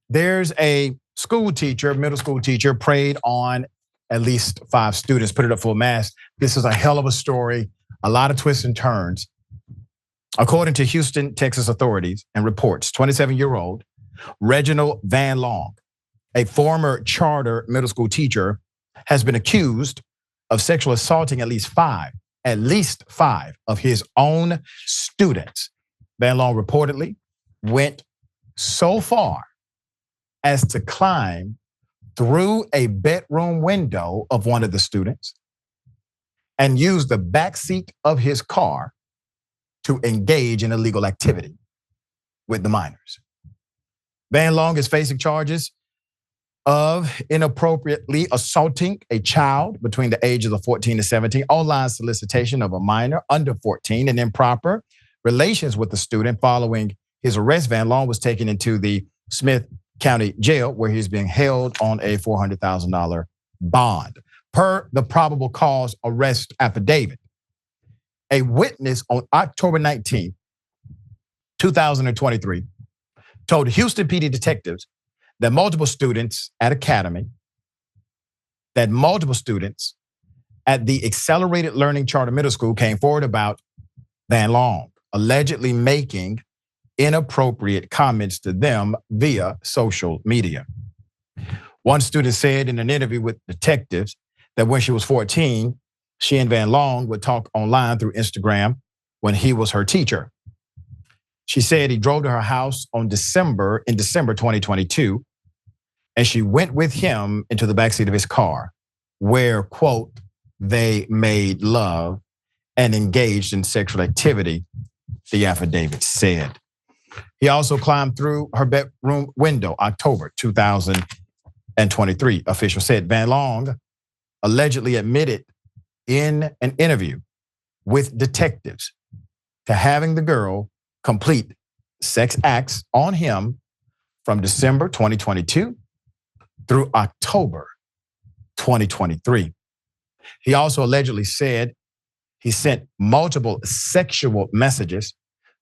There's a school teacher, middle school teacher, preyed on at least 5 students, put it up for a mass. This is a hell of a story, a lot of twists and turns. According to Houston, Texas authorities and reports, 27-year-old Reginald Van Long, a former charter middle school teacher, has been accused of sexually assaulting at least five of his own students. Van Long reportedly went so far as to climb through a bedroom window of one of the students and use the backseat of his car to engage in illegal activity with the minors. Van Long is facing charges of inappropriately assaulting a child between the ages of 14 and 17, online solicitation of a minor under 14, and improper relations with the student. Following his arrest, Van Long was taken into the Smith County Jail, where he's being held on a $400,000 bond. Per the probable cause arrest affidavit, a witness on October 19, 2023, told Houston PD detectives that multiple students at the Accelerated Learning Charter Middle School came forward about Van Long allegedly making inappropriate comments to them via social media. One student said in an interview with detectives that when she was 14, she and Van Long would talk online through Instagram when he was her teacher. She said he drove to her house in December 2022, and she went with him into the backseat of his car, where, quote, they made love and engaged in sexual activity, the affidavit said. He also climbed through her bedroom window, October 2023, officials said. Van Long allegedly admitted in an interview with detectives to having the girl complete sex acts on him from December 2022 through October 2023. He also allegedly said he sent multiple sexual messages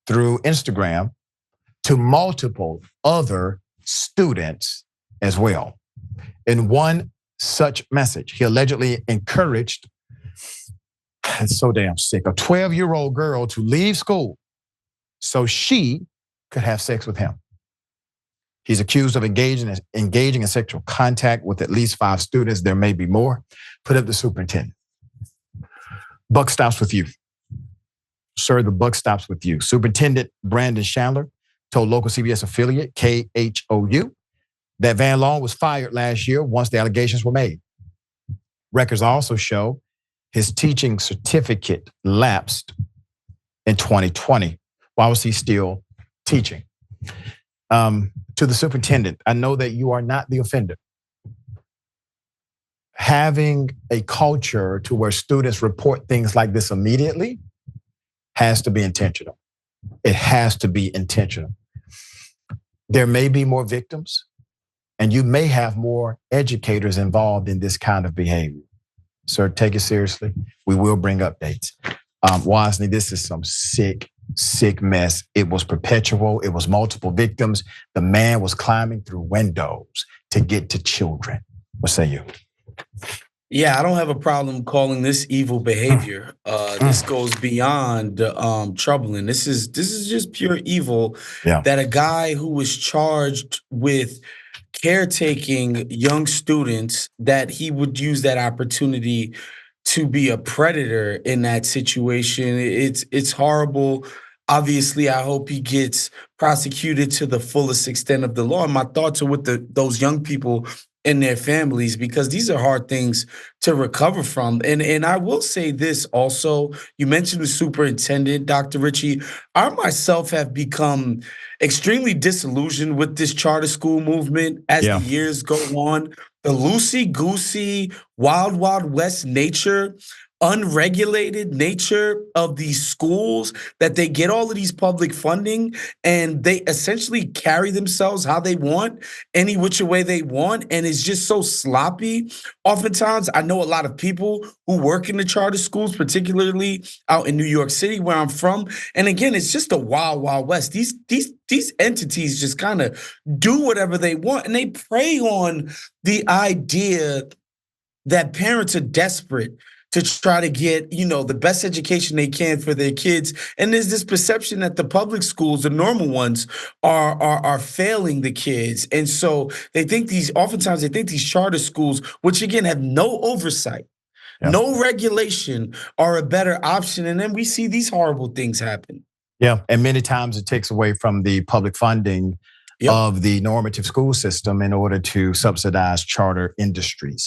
through Instagram to multiple other students as well. In one such message, he allegedly encouraged, it's so damn sick, a 12-year-old girl to leave school so she could have sex with him. He's accused of engaging in sexual contact with at least 5 students. There may be more. Put up the superintendent. Buck stops with you. Sir, the buck stops with you. Superintendent Brandon Chandler told local CBS affiliate KHOU that Van Long was fired last year once the allegations were made. Records also show his teaching certificate lapsed in 2020. Why was he still teaching? To the superintendent, I know that you are not the offender. Having a culture to where students report things like this immediately has to be intentional. It has to be intentional. There may be more victims, and you may have more educators involved in this kind of behavior. Sir, take it seriously. We will bring updates. Wosny, this is some sick mess. It was perpetual. It was multiple victims. The man was climbing through windows to get to children. What say you? Yeah, I don't have a problem calling this evil behavior. This goes beyond troubling. This is just pure evil. Yeah. That a guy who was charged with caretaking young students, that he would use that opportunity to be a predator in that situation. It's horrible. Obviously, I hope he gets prosecuted to the fullest extent of the law. And my thoughts are with those young people and their families, because these are hard things to recover from. And I will say this also, you mentioned the superintendent, Dr. Richey. I myself have become extremely disillusioned with this charter school movement as the years go on. The loosey-goosey, wild, wild west nature unregulated nature of these schools, that they get all of these public funding and they essentially carry themselves how they want, any which way they want, and it's just so sloppy. Oftentimes, I know a lot of people who work in the charter schools, particularly out in New York City, where I'm from. And again, it's just a wild, wild west. These entities just kind of do whatever they want, and they prey on the idea that parents are desperate to try to get, the best education they can for their kids. And there's this perception that the public schools, the normal ones, are failing the kids. And so oftentimes they think these charter schools, which again have no oversight, no regulation, are a better option. And then we see these horrible things happen. Yeah, and many times it takes away from the public funding of the normative school system in order to subsidize charter industries.